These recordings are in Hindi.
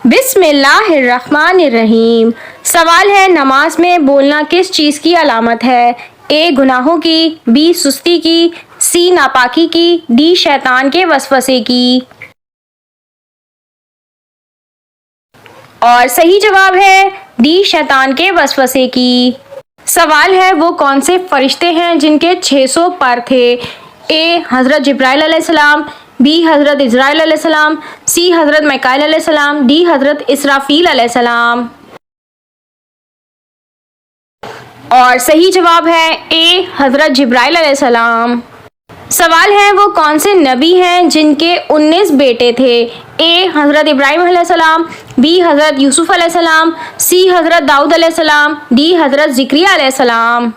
बिस्मिल्लाहिर्रहमानिर्रहीम। सवाल है, नमाज में बोलना किस चीज़ की अलामत है? ए गुनाहों की, बी सुस्ती की, सी नापाकी की, डी शैतान के वसवसे की। और सही जवाब है डी शैतान के वसवसे की। सवाल है, वो कौन से फरिश्ते हैं जिनके 600 पर थे? ए हज़रत जिब्राइल अलैहिस्सलाम, बी हज़रत इज़राइल अलैहिस्सलाम, सी हज़रत मिकाईल अलैहिस्सलाम, डी हज़रत इसराफील अलैहिस्सलाम। और सही जवाब है ए हज़रत जिब्राइल अलैहिस्सलाम। सवाल है, वो कौन से नबी हैं जिनके 19 बेटे थे? ए हज़रत इब्राहिम अलैहिस्सलाम, बी हज़रत यूसुफ अलैहिस्सलाम, सी हज़रत दाऊद अलैहिस्सलाम, डी हज़रत ज़िक्रिया अलैहिस्सलाम।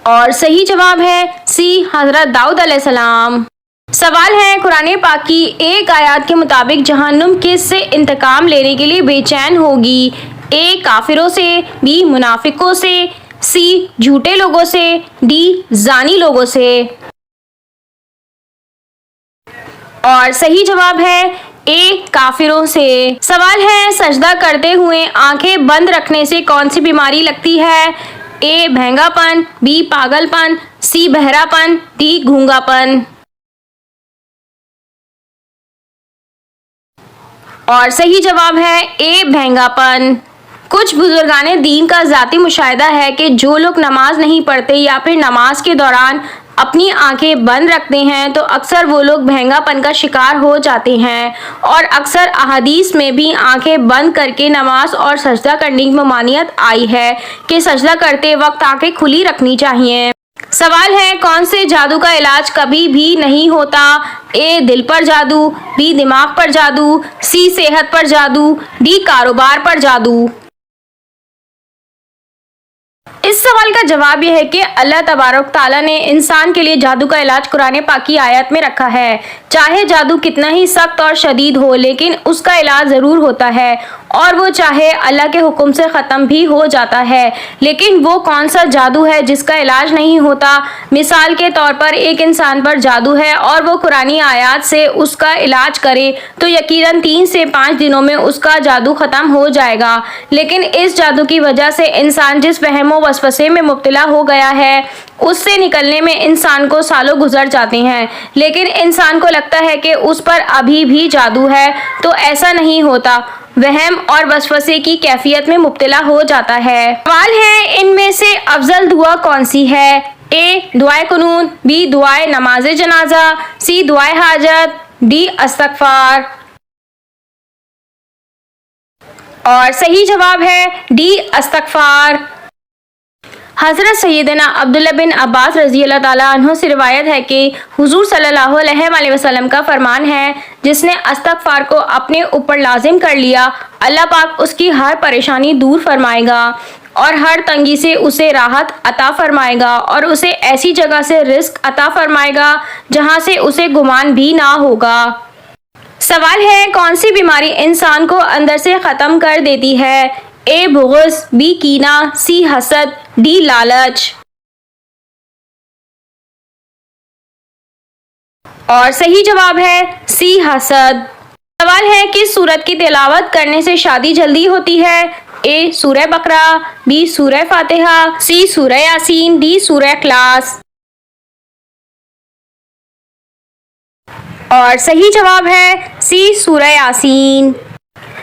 और सही जवाब है सी हज़रत दाऊद अलैहिस्सलाम। सवाल है, कुरान पाक की एक आयत के मुताबिक जहन्नुम किससे इंतकाम लेने के लिए बेचैन होगी? ए काफिरों से, बी मुनाफिकों से, सी झूठे लोगों से, डी जानी लोगों से। और सही जवाब है ए काफिरों से। सवाल है, सजदा करते हुए आंखें बंद रखने से कौन सी बीमारी लगती है? ए भेंगापन, बी पागलपन, सी बहरापन, डी गूंगापन। और सही जवाब है ए भेंगापन। कुछ बुजुर्गाने दीन का ज़ाती मुशाहिदा है कि जो लोग नमाज नहीं पढ़ते या फिर नमाज के दौरान अपनी आंखें बंद रखते हैं तो अक्सर वो लोग भेंगापन का शिकार हो जाते हैं। और अक्सर अहादीस में भी आंखें बंद करके नमाज और सजदा करने की ममानियत आई है कि सजदा करते वक्त आंखें खुली रखनी चाहिए। सवाल है, कौन से जादू का इलाज कभी भी नहीं होता? ए दिल पर जादू, बी दिमाग पर जादू, सी सेहत पर जादू, डी कारोबार पर जादू। इस सवाल का जवाब यह है कि अल्लाह तबारक ताला ने इंसान के लिए जादू का इलाज कुरान पाक की आयत में रखा है। चाहे जादू कितना ही सख्त और शदीद हो, लेकिन उसका इलाज ज़रूर होता है और वो चाहे अल्लाह के हुक्म से ख़त्म भी हो जाता है। लेकिन वो कौन सा जादू है जिसका इलाज नहीं होता? मिसाल के तौर पर एक इंसान पर जादू है और वो कुरानी आयत से उसका इलाज करे तो यकीनन 3 से 5 दिनों में उसका जादू ख़त्म हो जाएगा। लेकिन इस जादू की वजह से इंसान जिस वहम व वसवसे में मुब्तला हो गया है उससे निकलने में इंसान को सालों गुजर जाते हैं। लेकिन इंसान को लगता है कि उस पर अभी भी जादू है, तो ऐसा नहीं होता। वहम और वसवसे की कैफियत में मुब्तला हो जाता है। सवाल है, इनमें से अफजल दुआ कौन सी है? ए दुआए कुनूत, बी दुआए नमाज जनाजा, सी दुआए हाजत, डी इस्तगफार। और सही जवाब है डी इस्तगफार। हज़रत सैयदना अब्दुल्ला बिन अब्बास रज़ी अल्लाह ताला अन्हु से रिवायत है कि हुज़ूर सल्लल्लाहु अलैहि वसल्लम का फरमान है, जिसने इस्तगफार को अपने ऊपर लाजिम कर लिया, अल्लाह पाक उसकी हर परेशानी दूर फरमाएगा और हर तंगी से उसे राहत अता फरमाएगा और उसे ऐसी जगह से रिज़्क अता फरमाएगा जहां से उसे गुमान भी ना होगा। सवाल है, कौन सी बीमारी इंसान को अंदर से ख़त्म कर देती है? ए बुग़्ज़, बी कीना, सी हसद, डी लालच। और सही जवाब है सी हसद। सवाल है, किस सूरत की तिलावत करने से शादी जल्दी होती है? ए सूरह बकरा, बी सूरह फातिहा, सी सूरह यासीन, डी सूरह इखलास। और सही जवाब है सी सूरह यासीन।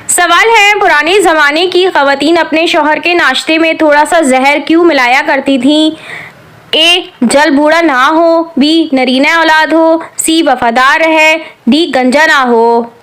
सवाल है, पुराने ज़माने की ख़वातीन अपने शौहर के नाश्ते में थोड़ा सा जहर क्यों मिलाया करती थीं? ए जल बूढ़ा ना हो, बी नरीना औलाद हो, सी वफादार रहे, डी गंजा ना हो।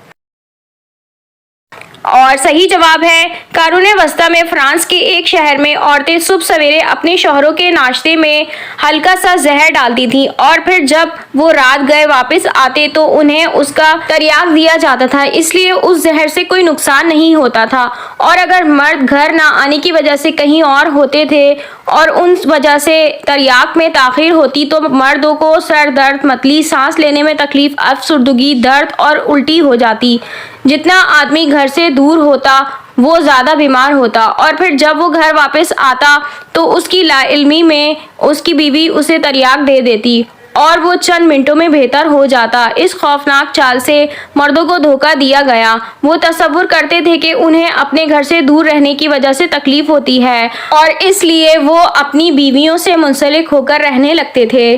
और सही जवाब है कारून वस्ता में फ्रांस के एक शहर में औरतें सुबह सवेरे अपने शौहरों के नाश्ते में हल्का सा जहर डालती थीं और फिर जब वो रात गए वापस आते तो उन्हें उसका तर्याक दिया जाता था, इसलिए उस जहर से कोई नुकसान नहीं होता था। और अगर मर्द घर ना आने की वजह से कहीं और होते थे और उन वजह से तर्याक में ताख़ीर होती तो मर्दों को सर दर्द, मतली, सांस लेने में तकलीफ, अफसुर्दगी, दर्द और उल्टी हो जाती। जितना आदमी घर से दूर होता वो ज़्यादा बीमार होता और फिर जब वो घर वापस आता तो उसकी लाइल्मी में उसकी बीवी उसे तर्याक दे देती और वो चंद मिनटों में बेहतर हो जाता। इस खौफनाक चाल से मर्दों को धोखा दिया गया। वो तसव्वुर करते थे कि उन्हें अपने घर से दूर रहने की वजह से तकलीफ होती है और इसलिए वो अपनी बीवियों से मुंसलिक होकर रहने लगते थे।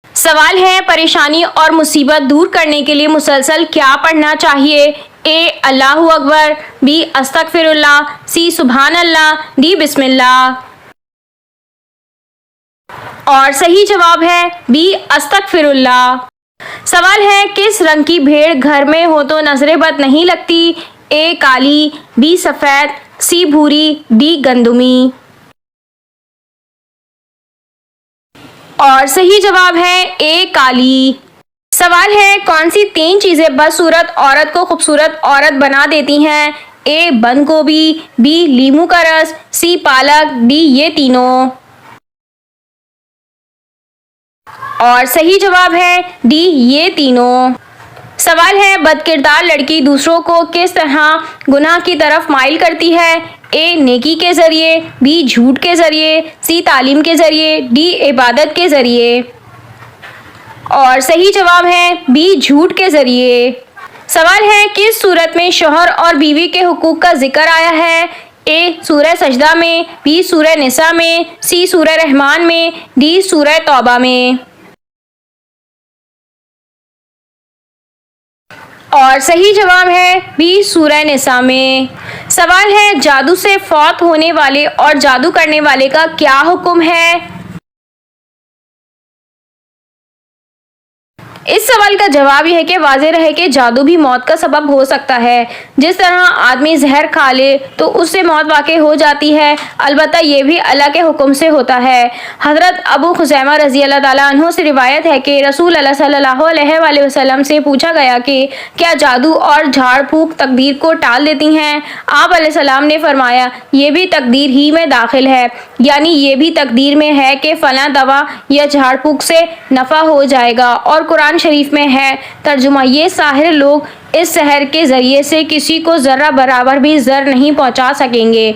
सवाल है, परेशानी और मुसीबत दूर करने के लिए मुसलसल क्या पढ़ना चाहिए? ए अल्लाहु अकबर, बी अस्तगफिरुल्लाह, सी सुभान अल्लाह, डी बिस्मिल्लाह। और सही जवाब है बी अस्तगफिरुल्लाह। सवाल है, किस रंग की भेड़ घर में हो तो नजरें बद नहीं लगती? ए काली, बी सफेद, सी भूरी, डी गंदुमी। और सही जवाब है ए काली। सवाल है, कौन सी 3 चीजें बदसूरत औरत को खूबसूरत औरत बना देती हैं? ए बंद गोभी, बी लीमू का रस, सी पालक, डी ये तीनों। और सही जवाब है डी ये तीनों। सवाल है, बदकिरदार लड़की दूसरों को किस तरह गुनाह की तरफ माइल करती है? ए नेकी के जरिए, बी झूठ के जरिए, सी तालीम के जरिए, डी इबादत के जरिए। और सही जवाब है बी झूठ के जरिए। सवाल है, किस सूरत में शौहर और बीवी के हुकूक का जिक्र आया है? ए सूरह सजदा में, बी सूरह निसा में, सी सूरह रहमान में, डी सूरह तौबा में। और सही जवाब है बी सूरह निसा में। सवाल है, जादू से फौत होने वाले और जादू करने वाले का क्या हुक्म है? इस सवाल का जवाब यह है कि वाज़ेह रहे कि जादू भी मौत का सबब हो सकता है। जिस तरह आदमी जहर खा ले तो उससे मौत वाक़ई हो जाती है, अलबत्ता ये भी अल्लाह के हुक्म से होता है। हज़रत अबू खुज़ैमा रज़ी अल्लाह ताला अन्हु से रिवायत है कि रसूल अल्लाह सल्लल्लाहु अलैहि वसल्लम से पूछा गया कि क्या जादू और झाड़ फूक तकदीर को टाल देती हैं? आप अलैहिस्सलाम ने फरमाया, ये भी तकदीर ही में दाखिल है, यानी ये भी तकदीर में है कि फ़लाँ दवा या झाड़ फूक से नफ़ा हो जाएगा। और कुरान शरीफ में है तर्जुमा, ये साहिर लोग इस सहर के ज़रिए से किसी को ज़र्रा बराबर भी ज़र नहीं पहुंचा सकेंगे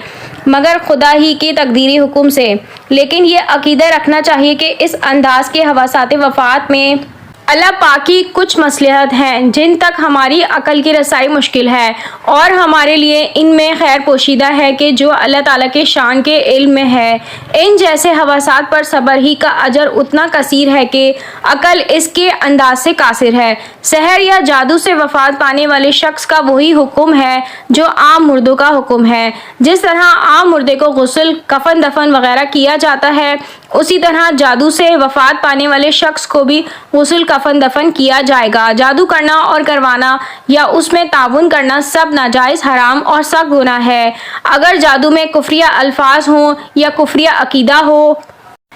मगर खुदा ही की तकदीरी हुक्म से। लेकिन ये अकीदा रखना चाहिए कि इस अंदाज के हवासात वफ़ात में अल्लाह पाक की कुछ मसलहत हैं जिन तक हमारी अकल की रसाई मुश्किल है और हमारे लिए इनमें खैर पोशीदा है कि जो अल्लाह ताला के शान के इल्म में है। इन जैसे हवासात पर सब्र ही का अजर उतना कसीर है कि अकल इसके अंदाज से कासिर है। सहर या जादू से वफात पाने वाले शख्स का वही हुक्म है जो आम मुर्दों का हुक्म है। जिस तरह आम मुर्दे को गुस्ल, कफन दफन वगैरह किया जाता है, उसी तरह जादू से वफात पाने वाले शख्स को भी गुस्ल, कफन दफन किया जाएगा। जादू करना और करवाना या उसमें ताउन करना सब नाजायज़, हराम और सख्त गुनाह है। अगर जादू में कुफ्रिया अल्फाज हों या कुफ्रिया अकीदा हो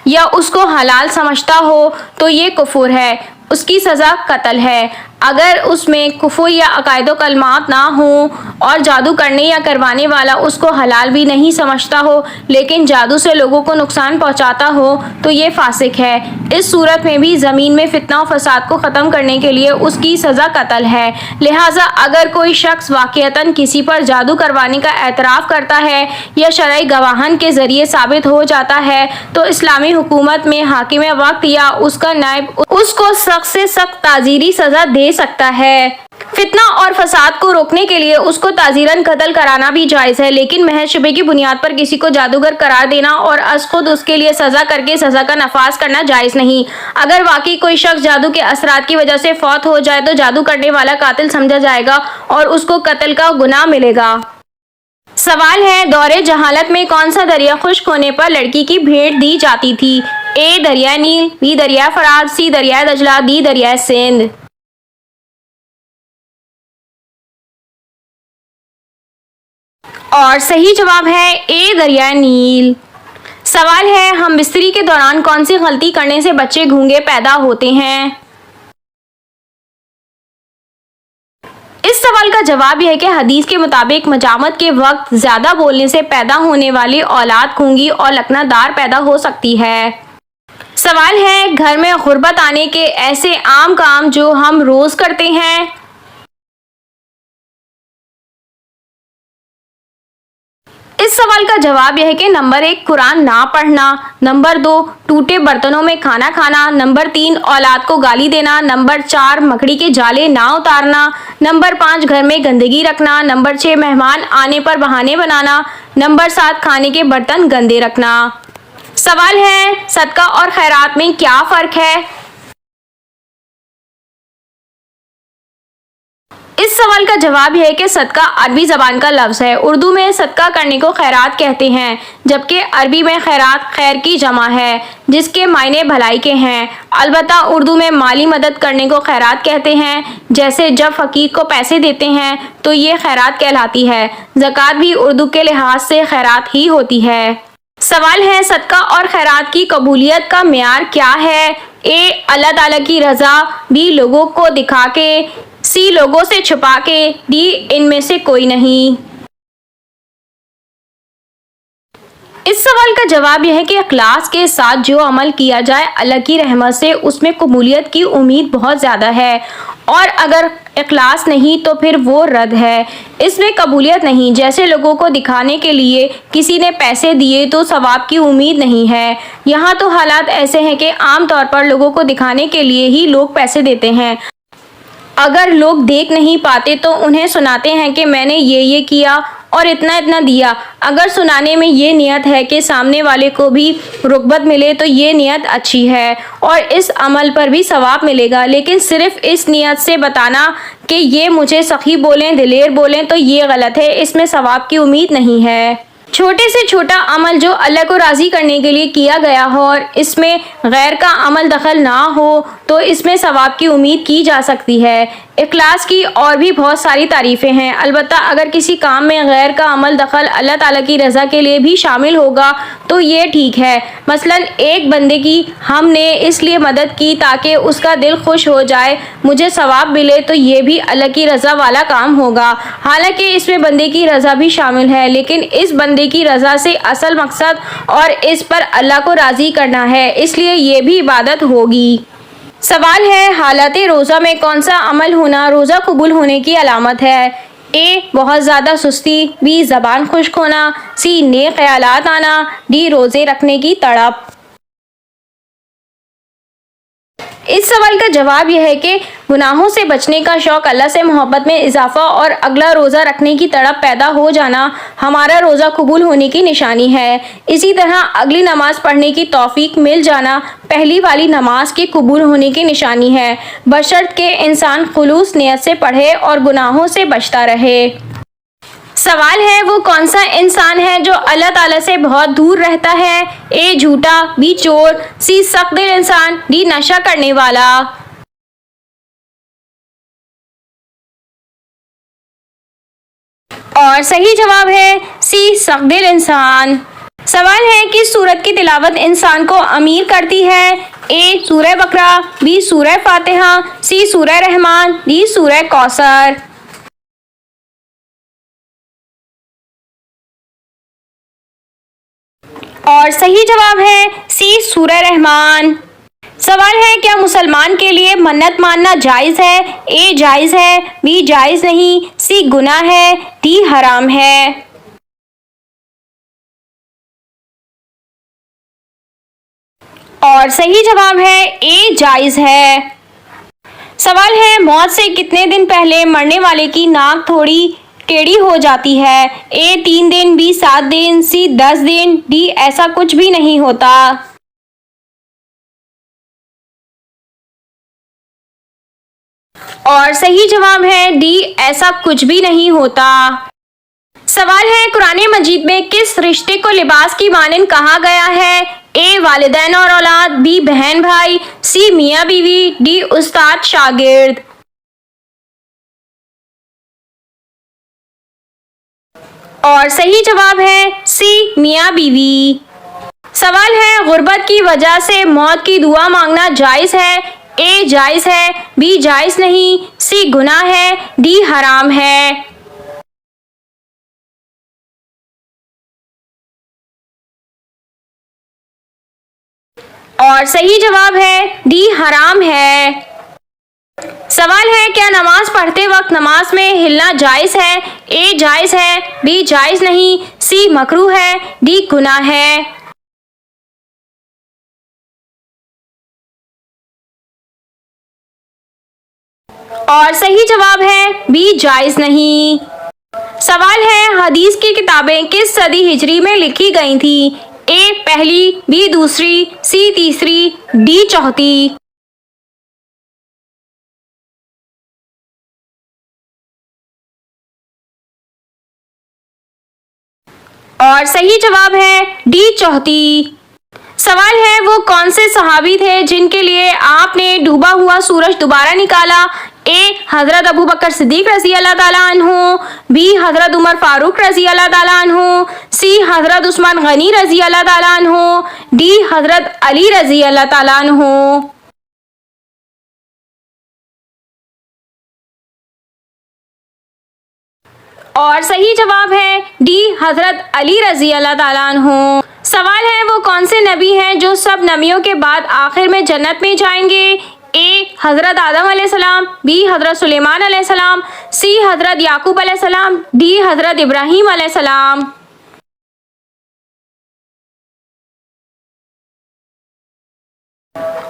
या उसको हलाल समझता हो तो ये कुफुर है, उसकी सज़ा कत्ल है। अगर उसमें कुफुर या अकायदो कलमात ना हो और जादू करने या करवाने वाला उसको हलाल भी नहीं समझता हो लेकिन जादू से लोगों को नुकसान पहुंचाता हो तो ये फासिक है। इस सूरत में भी ज़मीन में फितना और फसाद को ख़त्म करने के लिए उसकी सज़ा कत्ल है। लिहाजा अगर कोई शख्स वाक़ियतन किसी पर जादू करवाने का एतराफ़ करता है या शरई गवाहन के ज़रिए साबित हो जाता है तो इस्लामी हुकूमत में हाकिम वक्त या उसका नायब उसको सख्त से सख्त ताज़ीरी सज़ा दे सकता है। फितना और फसाद को रोकने के लिए उसको ताज़ीरन कत्ल कराना भी जायज़ है, लेकिन महज शुबे की बुनियाद पर किसी को जादूगर करार देना और अज खुद उसके लिए सज़ा करके सज़ा का नफाज करना जायज़ नहीं। अगर वाकई कोई शख्स जादू के असरात की वजह से फौत हो जाए तो जादू करने वाला कातिल समझा जाएगा और उसको कत्ल का गुनाह मिलेगा। सवाल है, दौरे जहालत में कौन सा दरिया खुश्क होने पर लड़की की भेंट दी जाती थी? ए दरिया नील, बी दरिया फरात, सी दरिया दजला, डी दरिया सिंध। और सही जवाब है ए दरिया नील। सवाल है, हम बिस्तरी के दौरान कौन सी गलती करने से बच्चे गूंगे पैदा होते हैं? इस सवाल का जवाब यह है कि हदीस के मुताबिक मजामत के वक्त ज्यादा बोलने से पैदा होने वाली औलाद गूंगी और लकनादार पैदा हो सकती है। सवाल है, घर में गुर्बत आने के ऐसे आम काम जो हम रोज करते हैं। इस सवाल का जवाब यह है कि नंबर 1 कुरान ना पढ़ना, नंबर 2 टूटे बर्तनों में खाना खाना, नंबर 3 औलाद को गाली देना, नंबर 4 मकड़ी के जाले ना उतारना, नंबर 5 घर में गंदगी रखना, नंबर 6 मेहमान आने पर बहाने बनाना, नंबर 7 खाने के बर्तन गंदे रखना। सवाल है, सदका और खैरात में क्या फर्क है? इस सवाल का जवाब है कि सदका अरबी ज़बान का लफ्ज़ है। उर्दू में सदका करने को खैरात कहते हैं, जबकि अरबी में खैरात खैर की जमा है, जिसके मायने भलाई के हैं। अलबत्ता उर्दू में माली मदद करने को खैरात कहते हैं, जैसे जब फ़कीर को पैसे देते हैं तो ये खैरात कहलाती है। ज़कात भी उर्दू के लिहाज से खैरात ही होती है। सवाल है, सदका और खैरात की कबूलियत का मेयार क्या है? ए अल्लाह ताला की रज़ा, बी लोगों को दिखा के, सी लोगों से छुपा के, डी इनमें से कोई नहीं। इस सवाल का जवाब यह है कि इखलास के साथ जो अमल किया जाए अल्लाह की रहमत से उसमें कबूलियत की उम्मीद बहुत ज़्यादा है, और अगर इखलास नहीं तो फिर वो रद्द है, इसमें कबूलियत नहीं। जैसे लोगों को दिखाने के लिए किसी ने पैसे दिए तो सवाब की उम्मीद नहीं है। यहाँ तो हालात ऐसे हैं कि आम तौर पर लोगों को दिखाने के लिए ही लोग पैसे देते हैं। अगर लोग देख नहीं पाते तो उन्हें सुनाते हैं कि मैंने ये किया और इतना इतना दिया। अगर सुनाने में ये नियत है कि सामने वाले को भी रुग़बत मिले तो ये नियत अच्छी है और इस अमल पर भी सवाब मिलेगा। लेकिन सिर्फ इस नियत से बताना कि ये मुझे सखी बोलें, दिलेर बोलें, तो ये गलत है, इसमें सवाब की उम्मीद नहीं है। छोटे से छोटा अमल जो अल्लाह को राज़ी करने के लिए किया गया हो और इसमें गैर का अमल दखल ना हो तो इसमें सवाब की उम्मीद की जा सकती है। इखलास की और भी बहुत सारी तारीफ़ें हैं, अलबत्ता अगर किसी काम में गैर का अमल दखल अल्लाह ताला की रज़ा के लिए भी शामिल होगा तो ये ठीक है। मसलन एक बंदे की हमने इसलिए मदद की ताकि उसका दिल खुश हो जाए, मुझे सवाब मिले, तो ये भी अल्लाह की रज़ा वाला काम होगा। हालांकि इसमें बंदे की रज़ा भी शामिल है, लेकिन इस बंदे की रज़ा से असल मकसद और इस पर अल्लाह को राज़ी करना है, इसलिए ये भी इबादत होगी। सवाल है, हालत रोज़ा में कौन सा अमल होना रोज़ा कबूल होने की अलामत है? ए बहुत ज़्यादा सुस्ती, बी ज़बान खुश्क होना, सी नेक ख्यालात आना, डी रोज़े रखने की तड़प। इस सवाल का जवाब यह है कि गुनाहों से बचने का शौक़, अल्लाह से मोहब्बत में इजाफा और अगला रोज़ा रखने की तड़प पैदा हो जाना हमारा रोज़ा कबूल होने की निशानी है। इसी तरह अगली नमाज पढ़ने की तौफीक मिल जाना पहली वाली नमाज के कबूल होने की निशानी है, बशर्त के इंसान खुलूस नियत से पढ़े और गुनाहों से बचता रहे। सवाल है, वो कौन सा इंसान है जो अल्लाह ताला से बहुत दूर रहता है? ए झूठा, बी चोर, सी सख्त दिल इंसान, डी नशा करने वाला। और सही जवाब है सी सख्त दिल इंसान। सवाल है, किस सूरत की तिलावत इंसान को अमीर करती है? ए सूरह बकरा, बी सूरह फातिहा, सी सूरह रहमान, डी सूरह कौसर। और सही जवाब है सी सूरह रहमान। सवाल है, क्या मुसलमान के लिए मन्नत मानना जायज़ है? ए जायज़ है, बी जायज़ नहीं, सी गुनाह है, डी हराम है। और सही जवाब है ए जायज़ है। सवाल है, मौत से कितने दिन पहले मरने वाले की नाक थोड़ी टेढ़ी हो जाती है? ए 3 दिन, बी 7 दिन, सी 10 दिन, डी ऐसा कुछ भी नहीं होता। और सही जवाब है डी ऐसा कुछ भी नहीं होता। सवाल है, कुरान मजीद में किस रिश्ते को लिबास की मानंद कहा गया है? ए वालिदैन और औलाद, बी बहन भाई, सी मियाँ बीवी, डी उस्ताद शागिर्द। और सही जवाब है सी मियाँ बीवी। सवाल है, गुर्बत की वजह से मौत की दुआ मांगना जायज़ है? ए जायज़ है, बी जायज़ नहीं, सी गुनाह है, डी हराम है। और सही जवाब है डी हराम है। सवाल है, क्या नमाज पढ़ते वक्त नमाज में हिलना जायज़ है? ए जायज़ है, बी जायज़ नहीं, सी मकरूह है, डी गुनाह है। और सही जवाब है बी जायज नहीं। सवाल है हदीस की किताबें किस सदी हिजरी में लिखी गई थी? ए पहली, बी दूसरी, सी तीसरी, डी चौथी। और सही जवाब है डी चौथी। सवाल है वो कौन से सहाबी थे जिनके लिए आपने डूबा हुआ सूरज दोबारा निकाला? ए हजरत अबू बकर सिद्दीक रजी अल्लाह ताला अन्हु, बी हजरत उमर फारूक रजी अल्लाह ताला अन्हु, सी हजरत उस्मान गनी रजी अल्लाह ताला अन्हु, डी हजरत अली रजी अल्लाह ताला अन्हु। और सही जवाब है डी हजरत अली रजी अल्लाह ताला अन्हु। सवाल है वो कौन से नबी हैं जो सब नबियों के बाद आखिर में जन्नत में जाएंगे? ए हजरत आदम अलैहिस्सलाम, बी हजरत सुलेमान अलैहिस्सलाम, सी हजरत याकूब अलैहिस्सलाम, डी हजरत इब्राहीम अलैहिस्सलाम।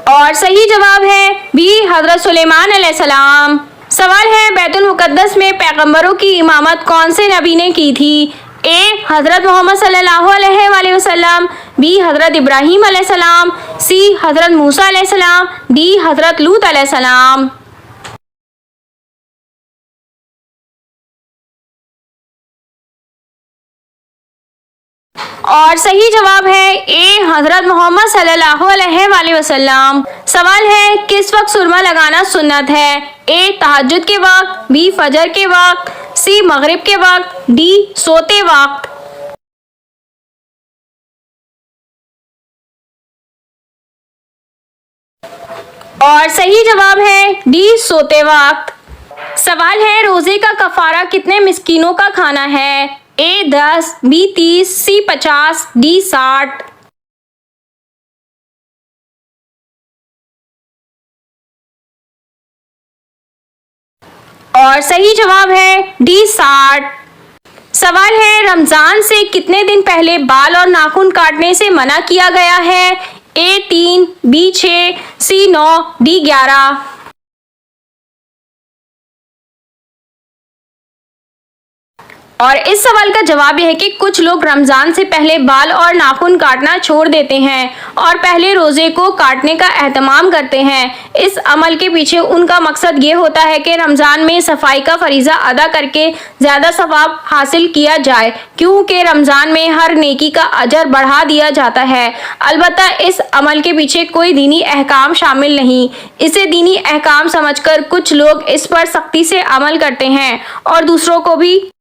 और सही जवाब है बी हजरत सुलेमान अलैहिस्सलाम। सवाल है बैतुल मुकद्दस में पैगंबरों की इमामत कौन से नबी ने की थी? ए हजरत मोहम्मद सल्लल्लाहु अलैहि वसल्लम, बी हजरत इब्राहीम अलैहिस्सलाम, सी हजरत मूसा अलैहिस्सलाम, डी हजरत लूत अलैहिस्सलाम। और सही जवाब है ए हजरत मोहम्मद सल्लल्लाहु अलैहि वसल्लम। सवाल है किस वक्त सुरमा लगाना सुन्नत है? ए तहज्जुद के वक्त, बी फजर के वक्त, सी मगरिब के वक्त, डी सोते वक्त। और सही जवाब है डी सोते वक्त। सवाल है रोजे का कफारा कितने मिस्कीनों का खाना है? ए 10, बी 30, सी 50, डी 60। और सही जवाब है डी 60। सवाल है रमजान से कितने दिन पहले बाल और नाखून काटने से मना किया गया है? ए 3, बी 6, सी 9, डी 11। और इस सवाल का जवाब यह है कि कुछ लोग रमज़ान से पहले बाल और नाखून काटना छोड़ देते हैं और पहले रोज़े को काटने का एहतमाम करते हैं। इस अमल के पीछे उनका मकसद ये होता है कि रमज़ान में सफाई का फरीज़ा अदा करके ज़्यादा सवाब हासिल किया जाए, क्योंकि रमज़ान में हर नेकी का अजर बढ़ा दिया जाता है। अलबत्ता इस अमल के पीछे कोई दीनी अहकाम शामिल नहीं। इसे दीनी अहकाम समझकर कुछ लोग इस पर सख्ती से अमल करते हैं और दूसरों को भी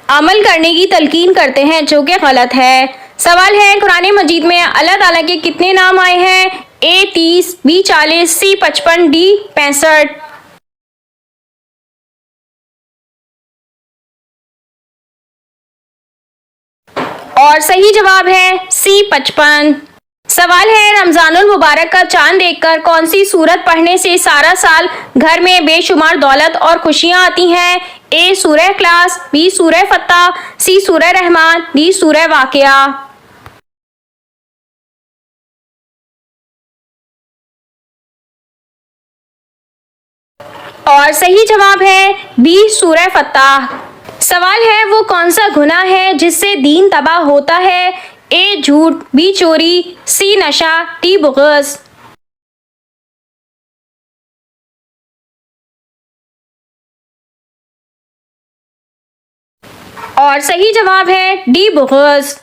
अमल करने की तलकीन करते हैं, जो कि गलत है। सवाल है कुरान मजीद में अल्लाह ताला के कितने नाम आए हैं? ए 30, बी 40, सी 55, डी 65। और सही जवाब है सी 55। सवाल है रमजानुल मुबारक का चांद देखकर कौन सी सूरत पढ़ने से सारा साल घर में बेशुमार दौलत और खुशियां आती हैं? ए सूरह इखलास, बी सूरह फतह, सी सूरह रहमान, डी सूरह वाक़िया। और सही जवाब है बी सूरह फतह। सवाल है वो कौन सा गुनाह है जिससे दीन तबाह होता है? ए झूठ, बी चोरी, सी नशा, डी बुग़्ज़। और सही जवाब है डी बुग़्ज़।